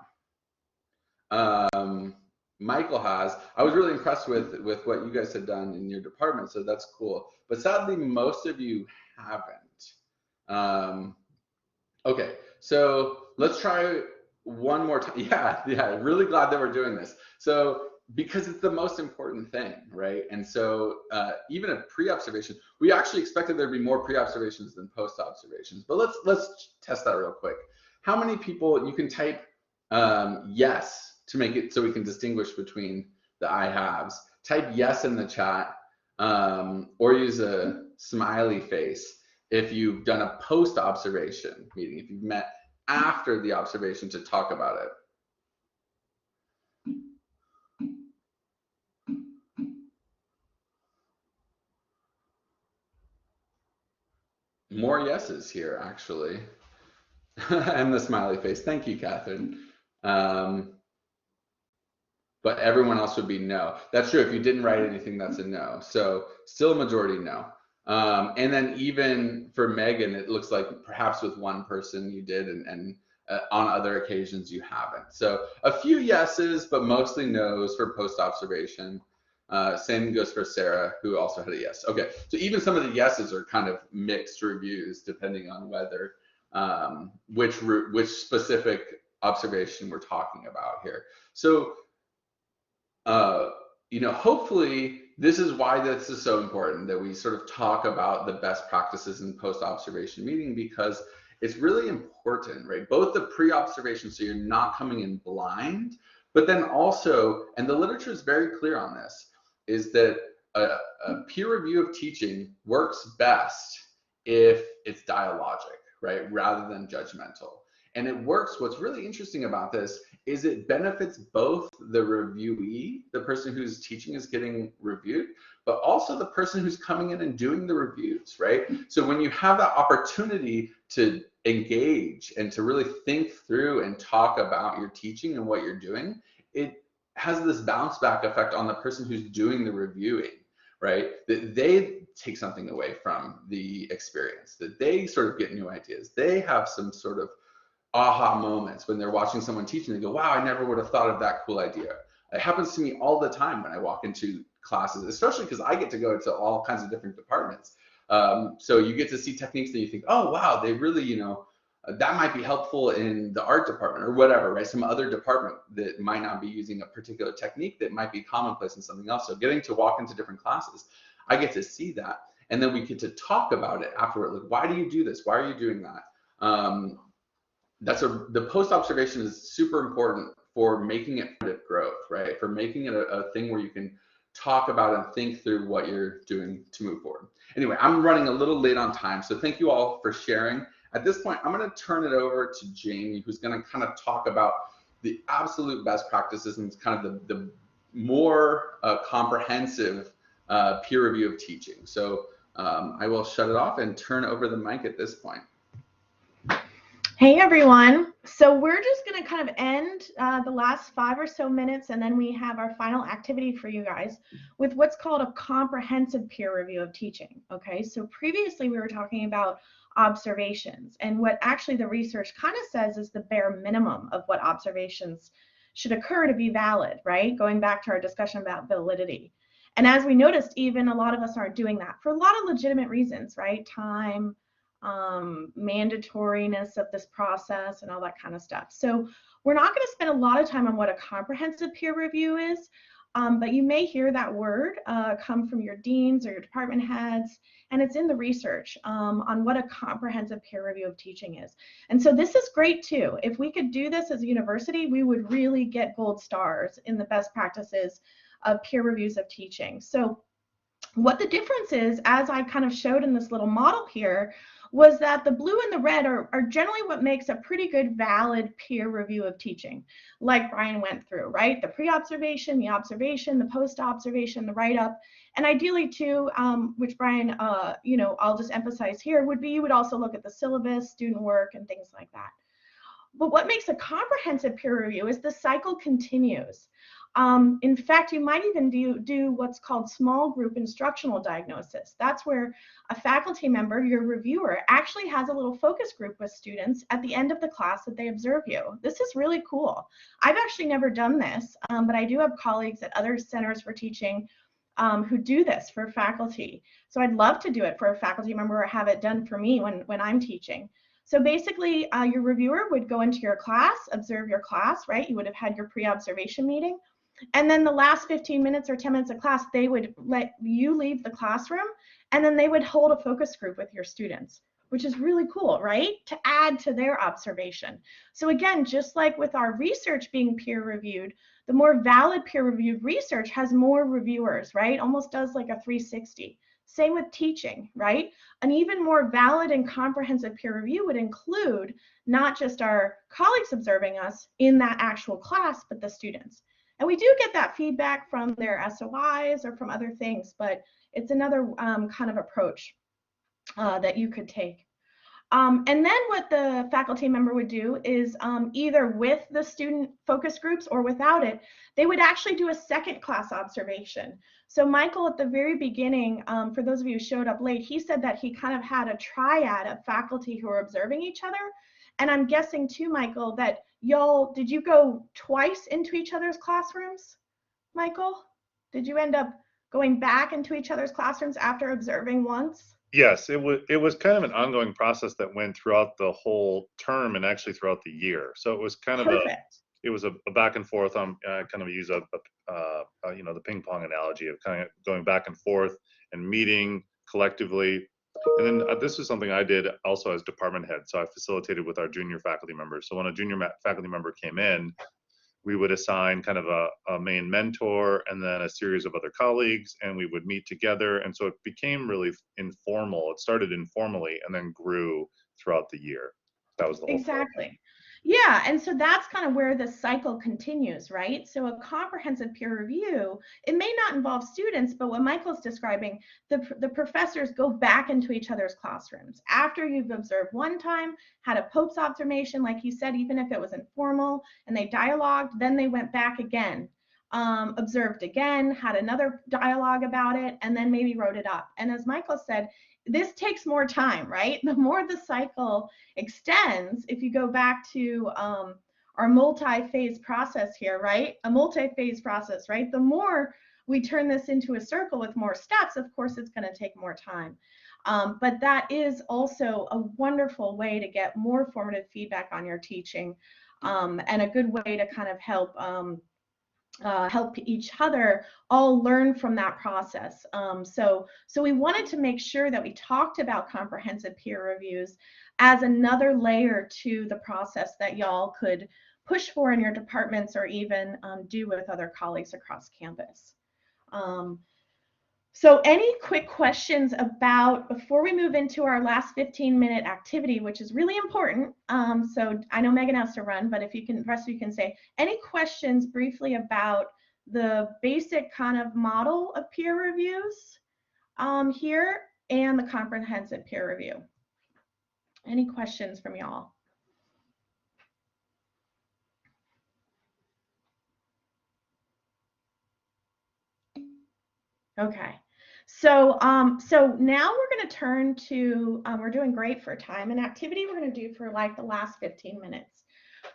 Michael has. I was really impressed with what you guys had done in your department, so that's cool. But sadly, most of you haven't. Okay, so let's try one more time. Yeah, really glad that we're doing this. So because it's the most important thing, right? And so even a pre-observation, we actually expected there'd be more pre-observations than post-observations. But let's test that real quick. How many people, you can type yes to make it so we can distinguish between the I haves. Type yes in the chat or use a smiley face if you've done a post-observation meeting, if you've met after the observation to talk about it. More yeses here, actually. And the smiley face. Thank you, Catherine. But everyone else would be no. That's true. If you didn't write anything, that's a no. So still a majority no. And then even for Megan, it looks like perhaps with one person you did, and on other occasions you haven't. So a few yeses, but mostly no's for post-observation. Same goes for Sarah, who also had a yes. Okay, so even some of the yeses are kind of mixed reviews depending on whether which specific observation we're talking about here. So hopefully this is why this is so important, that we sort of talk about the best practices in post-observation meeting, because it's really important, right? Both the pre-observation, so you're not coming in blind, but then also, and the literature is very clear on this, is that a peer review of teaching works best if it's dialogic, right? Rather than judgmental. And it works, what's really interesting about this is it benefits both the reviewee, the person who's teaching is getting reviewed, but also the person who's coming in and doing the reviews, right? So when you have that opportunity to engage and to really think through and talk about your teaching and what you're doing, it has this bounce back effect on the person who's doing the reviewing, right? That they take something away from the experience, that they sort of get new ideas. They have some sort of aha moments when they're watching someone teach and they go, wow, I never would have thought of that cool idea. It happens to me all the time when I walk into classes, especially because I get to go to all kinds of different departments. So you get to see techniques that you think, oh, wow, they really, that might be helpful in the art department or whatever, right? Some other department that might not be using a particular technique that might be commonplace in something else. So getting to walk into different classes, I get to see that. And then we get to talk about it afterward. Like, why do you do this? Why are you doing that? The post-observation is super important for making it growth, right? For making it a thing where you can talk about and think through what you're doing to move forward. Anyway, I'm running a little late on time, so thank you all for sharing. At this point, I'm going to turn it over to Jamie, who's going to kind of talk about the absolute best practices and kind of the more comprehensive peer review of teaching. So I will shut it off and turn over the mic at this point. Hey everyone, so we're just going to kind of end the last 5 or so minutes, and then we have our final activity for you guys with what's called a comprehensive peer review of teaching. Okay, so previously we were talking about observations, and what actually the research kind of says is the bare minimum of what observations should occur to be valid, right? Going back to our discussion about validity. And as we noticed, even a lot of us aren't doing that for a lot of legitimate reasons, right? Time, mandatoriness of this process and all that kind of stuff. So we're not going to spend a lot of time on what a comprehensive peer review is, but you may hear that word come from your deans or your department heads, and it's in the research on what a comprehensive peer review of teaching is. And so this is great too. If we could do this as a university, we would really get gold stars in the best practices of peer reviews of teaching. So what the difference is, as I kind of showed in this little model here, was that the blue and the red are generally what makes a pretty good valid peer review of teaching, like Brian went through, right? The pre-observation, the observation, the post-observation, the write-up, and ideally too, which Brian, I'll just emphasize here, would be you would also look at the syllabus, student work, and things like that. But what makes a comprehensive peer review is the cycle continues. In fact, you might even do what's called small group instructional diagnosis. That's where a faculty member, your reviewer, actually has a little focus group with students at the end of the class that they observe you. This is really cool. I've actually never done this, but I do have colleagues at other centers for teaching who do this for faculty. So I'd love to do it for a faculty member or have it done for me when I'm teaching. So basically, your reviewer would go into your class, observe your class, right? You would have had your pre-observation meeting. And then the last 15 minutes or 10 minutes of class, they would let you leave the classroom, and then they would hold a focus group with your students, which is really cool, right? To add to their observation. So again, just like with our research being peer reviewed, the more valid peer reviewed research has more reviewers, right? Almost does like a 360. Same with teaching, right? An even more valid and comprehensive peer review would include not just our colleagues observing us in that actual class, but the students. And we do get that feedback from their SOIs or from other things, but it's another kind of approach that you could take. And then what the faculty member would do is either with the student focus groups or without it, they would actually do a second class observation. So Michael, at the very beginning, for those of you who showed up late, he said that he kind of had a triad of faculty who were observing each other. And I'm guessing too, Michael, that did you go twice into each other's classrooms, Michael? Did you end up going back into each other's classrooms after observing once? Yes, it was kind of an ongoing process that went throughout the whole term and actually throughout the year. So it was kind of a back and forth on kind of use the ping pong analogy of kind of going back and forth and meeting collectively. And then this is something I did also as department head. So I facilitated with our junior faculty members. So when a junior faculty member came in, we would assign kind of a main mentor and then a series of other colleagues, and we would meet together. And so it became really informal. It started informally and then grew throughout the year. That was the whole exactly flow. Yeah, and so that's kind of where the cycle continues, right? So a comprehensive peer review, it may not involve students, but what Michael's describing, the professors go back into each other's classrooms. After you've observed one time, had a Pope's observation, like you said, even if it was informal, and they dialogued, then they went back again, observed again, had another dialogue about it, and then maybe wrote it up. And as Michael said, this takes more time, right? The more the cycle extends, if you go back to our multi-phase process here, right? A multi-phase process, right? The more we turn this into a circle with more steps, of course, it's going to take more time. But that is also a wonderful way to get more formative feedback on your teaching, and a good way to kind of help each other all learn from that process. So we wanted to make sure that we talked about comprehensive peer reviews as another layer to the process that y'all could push for in your departments or even do with other colleagues across campus. So any quick questions before we move into our last 15-minute activity, which is really important. So I know Megan has to run, but if you can, the rest of you can say, any questions briefly about the basic kind of model of peer reviews here and the comprehensive peer review? Any questions from y'all? Okay. So now we're going to turn to, we're doing great for time and activity. We're going to do for like the last 15 minutes.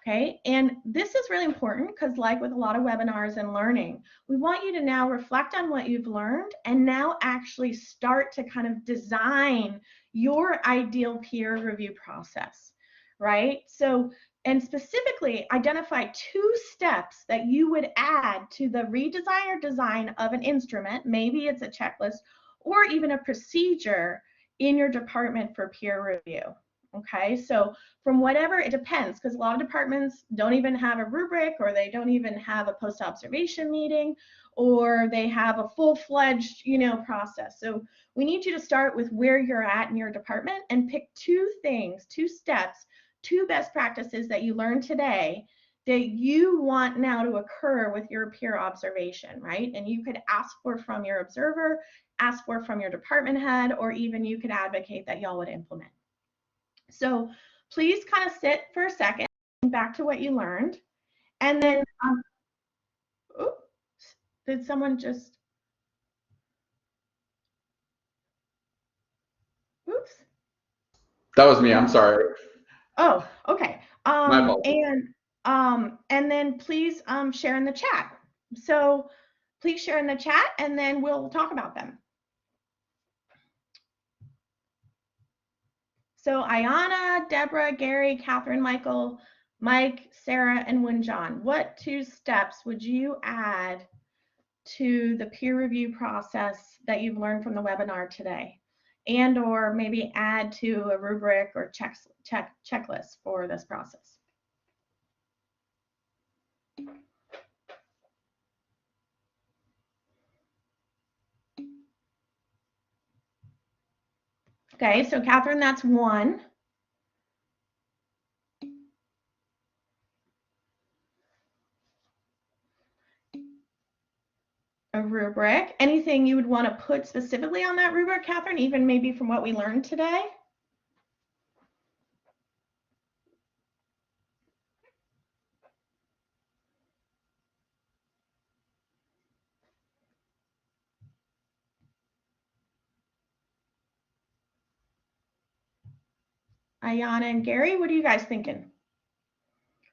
Okay. And this is really important because like with a lot of webinars and learning, we want you to now reflect on what you've learned and now actually start to kind of design your ideal peer review process, right? So, and specifically identify 2 steps that you would add to the redesign or design of an instrument. Maybe it's a checklist or even a procedure in your department for peer review. Okay, so from whatever, it depends, because a lot of departments don't even have a rubric, or they don't even have a post-observation meeting, or they have a full-fledged, process. So we need you to start with where you're at in your department and pick 2 things, 2 steps, 2 best practices that you learned today that you want now to occur with your peer observation, right? And you could ask for from your observer, ask for from your department head, or even you could advocate that y'all would implement. So please kind of sit for a second and back to what you learned. And then, oops, did someone just, oops. That was me, I'm sorry. Oh, okay. My apologies. And then please share in the chat. So please share in the chat and then we'll talk about them. So Ayana, Deborah, Gary, Catherine, Michael, Mike, Sarah, and Wenjan, what 2 steps would you add to the peer review process that you've learned from the webinar today? And or maybe add to a rubric or checklist for this process? Okay, so Catherine, that's 1. A rubric. Anything you would want to put specifically on that rubric, Catherine, even maybe from what we learned today? Ayana and Gary, what are you guys thinking?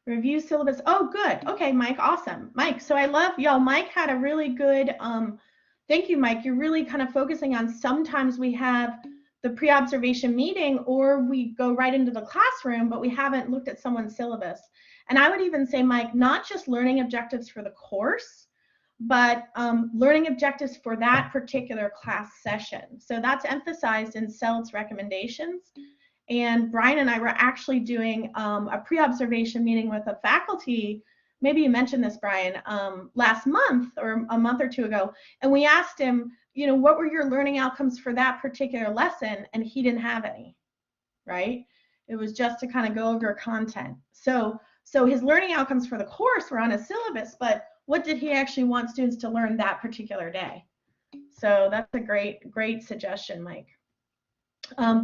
Review syllabus. Oh, good. Okay, Mike, awesome. Mike, so I love y'all. Mike had a really good, thank you, Mike. You're really kind of focusing on sometimes we have the pre-observation meeting or we go right into the classroom, but we haven't looked at someone's syllabus. And I would even say, Mike, not just learning objectives for the course, but learning objectives for that particular class session. So that's emphasized in CELD's recommendations. And Brian and I were actually doing a pre-observation meeting with a faculty, maybe you mentioned this, Brian, last month or a month or 2 ago, and we asked him, you know, what were your learning outcomes for that particular lesson? And he didn't have any, right? It was just to kind of go over content. So his learning outcomes for the course were on a syllabus, but what did he actually want students to learn that particular day? So that's a great suggestion, Mike.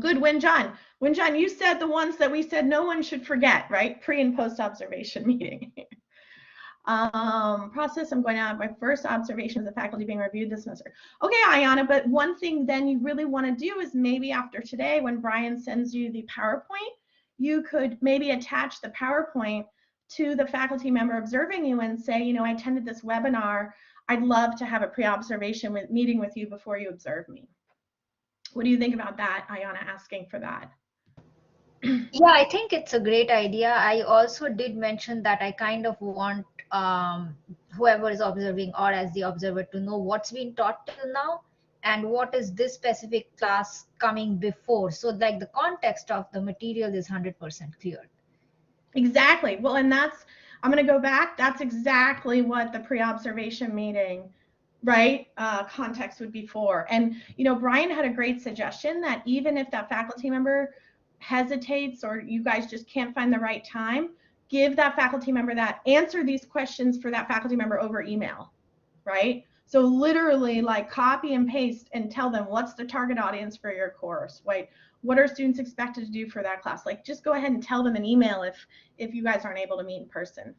Good, Wenjan. Wenjan, you said the ones that we said no one should forget, right? Pre and post observation meeting. Process, I'm going to have my first observation of the faculty being reviewed this semester. Okay, Ayana, but one thing then you really want to do is maybe after today when Brian sends you the PowerPoint, you could maybe attach the PowerPoint to the faculty member observing you and say, you know, I attended this webinar. I'd love to have a pre-observation meeting with you before you observe me. What do you think about that, Ayana, asking for that? Yeah, I think it's a great idea. I also did mention that I kind of want whoever is observing or as the observer to know what's been taught till now and what is this specific class coming before. So like the context of the material is 100% clear. Exactly. Well, and that's, I'm going to go back. That's exactly what the pre-observation meeting, right, context would be for. And, you know, Brian had a great suggestion that even if that faculty member hesitates or you guys just can't find the right time, give that faculty member that, answer these questions for that faculty member over email, right? So literally like copy and paste and tell them what's the target audience for your course, right? What are students expected to do for that class? Like just go ahead and tell them an email if you guys aren't able to meet in person.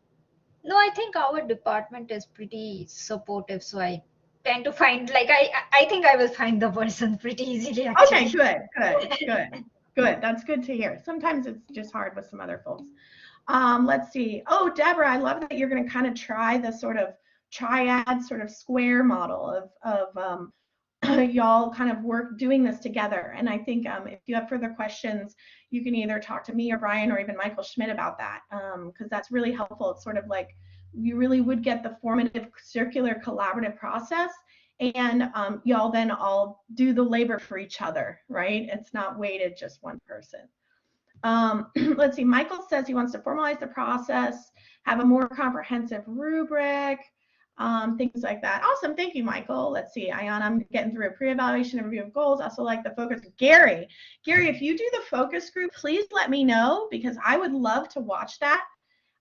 No, I think our department is pretty supportive, so I tend to find, like, I think I will find the person pretty easily, actually. Okay, good. That's good to hear. Sometimes it's just hard with some other folks. Let's see. Oh, Deborah, I love that you're going to kind of try the sort of triad sort of square model of y'all kind of doing this together. And I think if you have further questions, you can either talk to me or Brian or even Michael Schmidt about that, because that's really helpful. It's sort of like you really would get the formative circular collaborative process, and y'all then all do the labor for each other, right? It's not weighted just one person. Let's see, Michael says he wants to formalize the process, have a more comprehensive rubric, things like that. Awesome, thank you, Michael. Let's see, Ayana, I'm getting through a pre-evaluation and review of goals. Also like the focus. Gary, if you do the focus group, please let me know because I would love to watch that.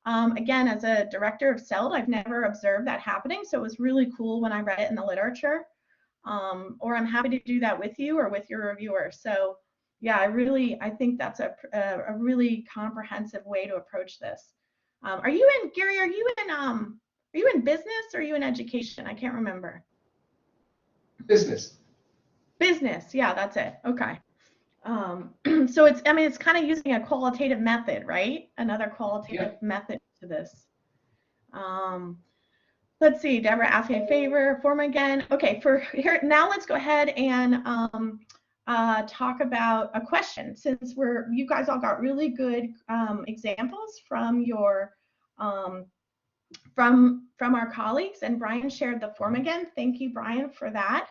Again, as a director of CELD, I've never observed that happening, so it was really cool when I read it in the literature. Or I'm happy to do that with you or with your reviewer. So yeah, I think that's a really comprehensive way to approach this. Are you in, Gary, are you in business or are you in education? I can't remember. Business. Business, yeah, that's it. Okay. So it's, I mean, it's kind of using a qualitative method, right? Another qualitative method to this. Let's see, Deborah asked me a favor, form again. Okay, for here, now let's go ahead and talk about a question, since you guys all got really good examples from your from our colleagues, and Brian shared the form again. Thank you, Brian, for that.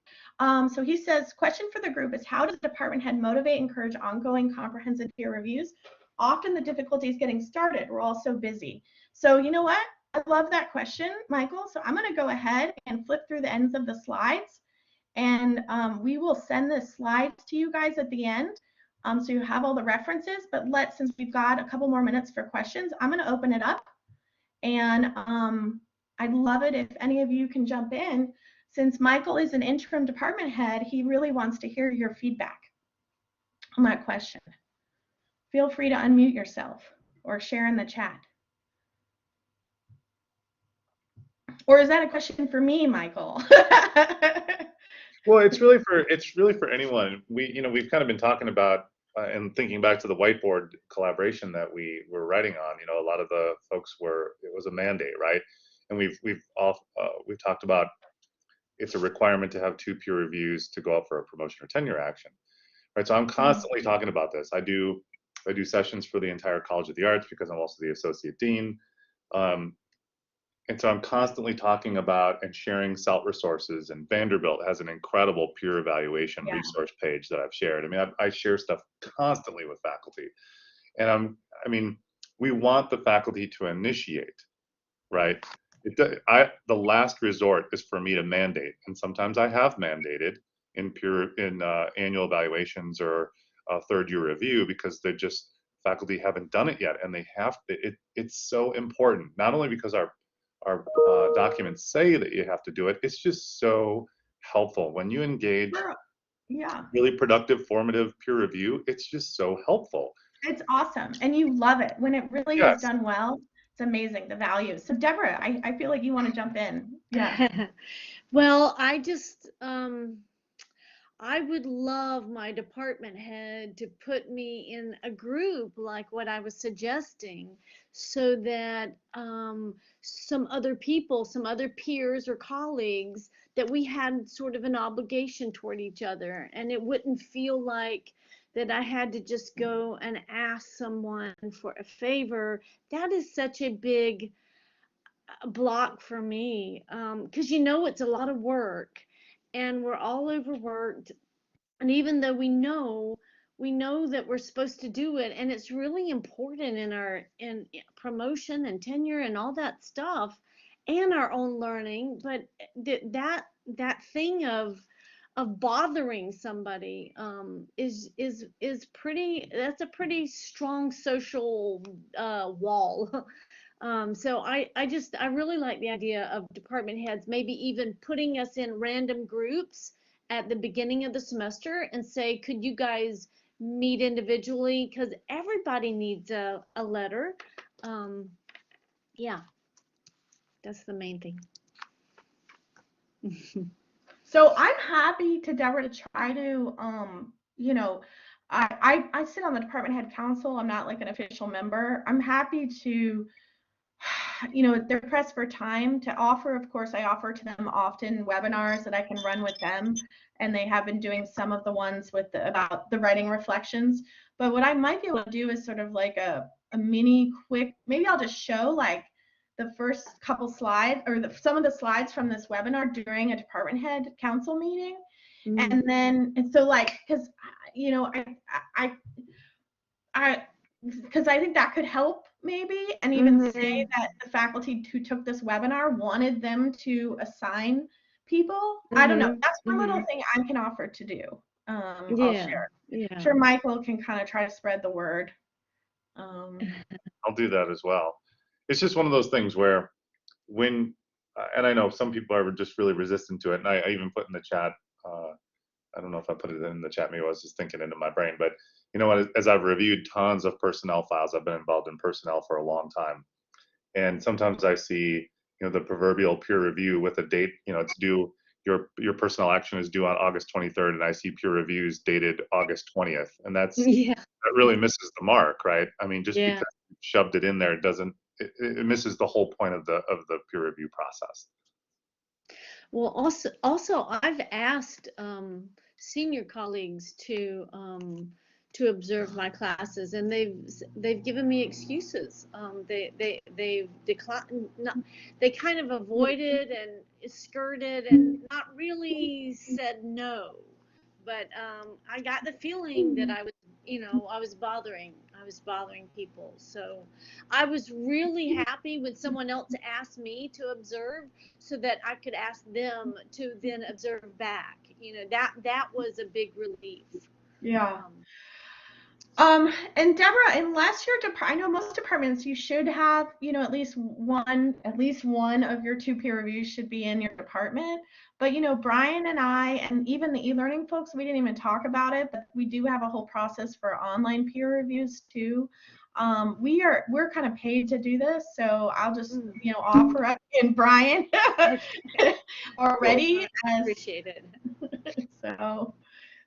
So he says, question for the group is, how does the department head motivate and encourage ongoing comprehensive peer reviews? Often the difficulty is getting started. We're all so busy. So you know what? I love that question, Michael. So I'm going to go ahead and flip through the ends of the slides, and we will send the slides to you guys at the end. So you have all the references, but since we've got a couple more minutes for questions, I'm going to open it up. And I'd love it if any of you can jump in. Since Michael is an interim department head, he really wants to hear your feedback on that question. Feel free to unmute yourself or share in the chat. Or is that a question for me, Michael? Well, it's really for anyone. We've kind of been talking about and thinking back to the whiteboard collaboration that we were writing on. A lot of the folks it was a mandate, right? And we've talked about it's a requirement to have 2 peer reviews to go up for a promotion or tenure action, right? So I'm constantly talking about this. I do sessions for the entire College of the Arts because I'm also the associate dean. And so I'm constantly talking about and sharing SELT resources, and Vanderbilt has an incredible peer evaluation resource page that I've shared. I mean, I share stuff constantly with faculty, and we want the faculty to initiate, right? The last resort is for me to mandate, and sometimes I have mandated in annual evaluations or third-year review because faculty haven't done it yet, and they have to. It's so important, not only because our documents say that you have to do it. It's just so helpful when you engage really productive, formative peer review. It's just so helpful. It's awesome, and you love it when it really is done well. It's amazing, the value. So Deborah, I feel like you want to jump in. Yeah. Well, I would love my department head to put me in a group like what I was suggesting, so that some other people, some other peers or colleagues, that we had sort of an obligation toward each other, and it wouldn't feel like that I had to just go and ask someone for a favor. That is such a big block for me, because it's a lot of work, and we're all overworked. And even though we know that we're supposed to do it, and it's really important in promotion and tenure and all that stuff, and our own learning, but that thing of bothering somebody is pretty. That's a pretty strong social wall. So I really like the idea of department heads maybe even putting us in random groups at the beginning of the semester and say, could you guys meet individually? Because everybody needs a letter. Yeah, that's the main thing. So I'm happy to, Deborah, to try to, I sit on the department head council. I'm not like an official member. I'm happy to, they're pressed for time to offer. Of course, I offer to them often webinars that I can run with them, and they have been doing some of the ones about the writing reflections. But what I might be able to do is sort of like a mini quick, maybe I'll just show like the first couple slides or some of the slides from this webinar during a department head council meeting. And then, and so like, because I think that could help maybe, and even say that the faculty who took this webinar wanted them to assign people. I don't know. That's one little thing I can offer to do. I'll share. Sure, Michael can kind of try to spread the word. I'll do that as well. It's just one of those things where and I know some people are just really resistant to it, and I even put in the chat, I don't know if I put it in the chat, maybe I was just thinking into my brain, but you know what, as I've reviewed tons of personnel files, I've been involved in personnel for a long time. And sometimes I see, the proverbial peer review with a date, it's due, your personal action is due on August 23rd, and I see peer reviews dated August 20th. And that really misses the mark, right? I mean, just because you shoved it in there, it misses the whole point of the peer review process. Well, also I've asked senior colleagues to observe my classes, and they've given me excuses. They've declined. They kind of avoided and skirted and not really said no. But I got the feeling that I was bothering people. So I was really happy when someone else asked me to observe, so that I could ask them to then observe back. That was a big relief. Yeah. And Deborah, unless your I know most departments, you should have, at least one of your 2 peer reviews should be in your department. But, Brian and I, and even the e-learning folks, we didn't even talk about it, but we do have a whole process for online peer reviews too. We're kind of paid to do this, so I'll just, offer up in Brian already. Appreciate it. So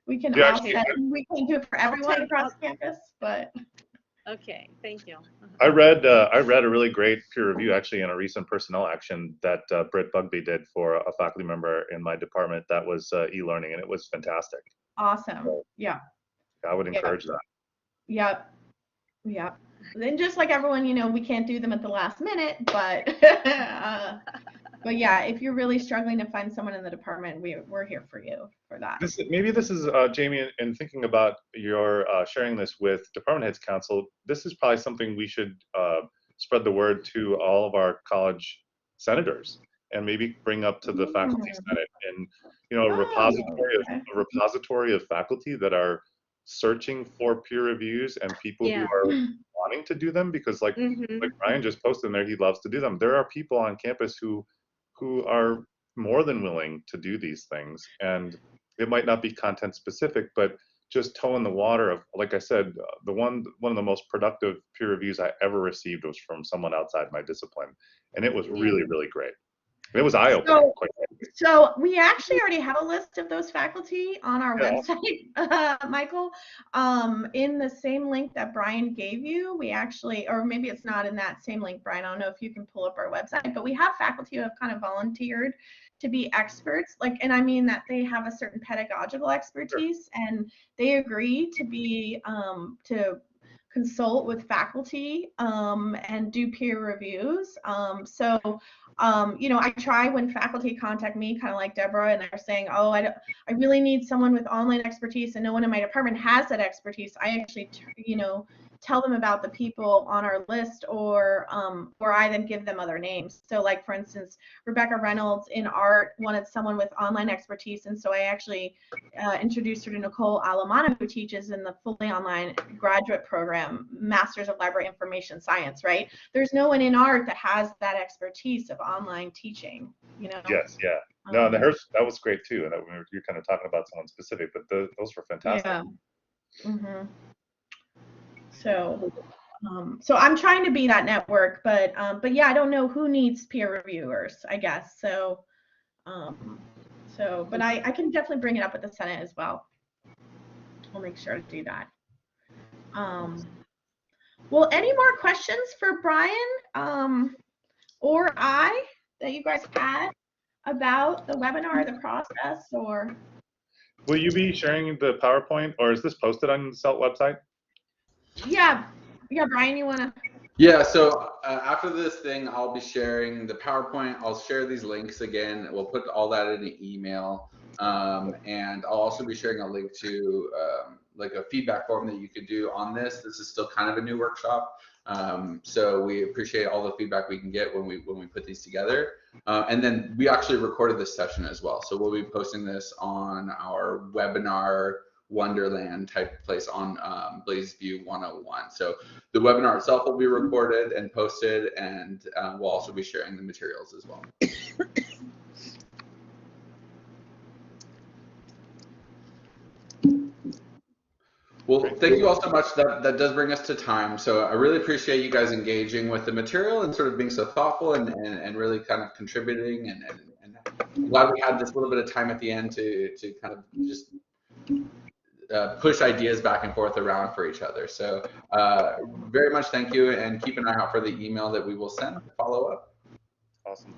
we can Yeah, offset. We can't do it for everyone across campus, but. Okay, thank you. I read a really great peer review actually in a recent personnel action that Britt Bugby did for a faculty member in my department that was e-learning, and it was fantastic. Awesome. So, yeah. I would encourage that. Yep. Yep. Then just like everyone, we can't do them at the last minute, but but yeah, if you're really struggling to find someone in the department, we're here for you for that. Maybe this is Jamie, in thinking about your sharing this with Department Heads Council, this is probably something we should spread the word to all of our college senators, and maybe bring up to the faculty senate, and a repository of faculty that are searching for peer reviews and people who are wanting to do them, because like Ryan just posted in there, he loves to do them. There are people on campus who are more than willing to do these things, and it might not be content specific, but just toe in the water of, like I said, one of the most productive peer reviews I ever received was from someone outside my discipline, and it was really, really great. It was eye-opening. So we actually already have a list of those faculty on our website, Michael. In the same link that Brian gave you, we actually, or maybe it's not in that same link, Brian, I don't know if you can pull up our website, but we have faculty who have kind of volunteered to be experts, and I mean that they have a certain pedagogical expertise, and they agree to be, to consult with faculty and do peer reviews. I try when faculty contact me, kind of like Deborah, and they're saying, oh, I really need someone with online expertise, and no one in my department has that expertise. I actually, tell them about the people on our list, or I then give them other names. So like, for instance, Rebecca Reynolds in art wanted someone with online expertise, and so I actually introduced her to Nicole Alamano, who teaches in the fully online graduate program, Masters of Library Information Science, right? There's no one in art that has that expertise of online teaching, Yes, yeah. No, and that was great too, and that you're kind of talking about someone specific, but those were fantastic. Yeah. So I'm trying to be that network, but yeah, I don't know who needs peer reviewers, I guess. So but I can definitely bring it up with the Senate as well. We'll make sure to do that. Well, any more questions for Brian or I that you guys had about the webinar, the process, or? Will you be sharing the PowerPoint, or is this posted on the SELT website? Yeah, Brian, you want to? Yeah, so after this thing, I'll be sharing the PowerPoint. I'll share these links again. We'll put all that in an email. And I'll also be sharing a link to like a feedback form that you could do on this. This is still kind of a new workshop. So we appreciate all the feedback we can get when we put these together. And then we actually recorded this session as well. So we'll be posting this on our webinar Wonderland type place on BlazeView 101. So the webinar itself will be recorded and posted, and we'll also be sharing the materials as well. Well, thank you all so much. That does bring us to time. So I really appreciate you guys engaging with the material and sort of being so thoughtful and really kind of contributing. And I'm glad we had this little bit of time at the end to kind of just push ideas back and forth around for each other. So very much thank you, and keep an eye out for the email that we will send to follow up.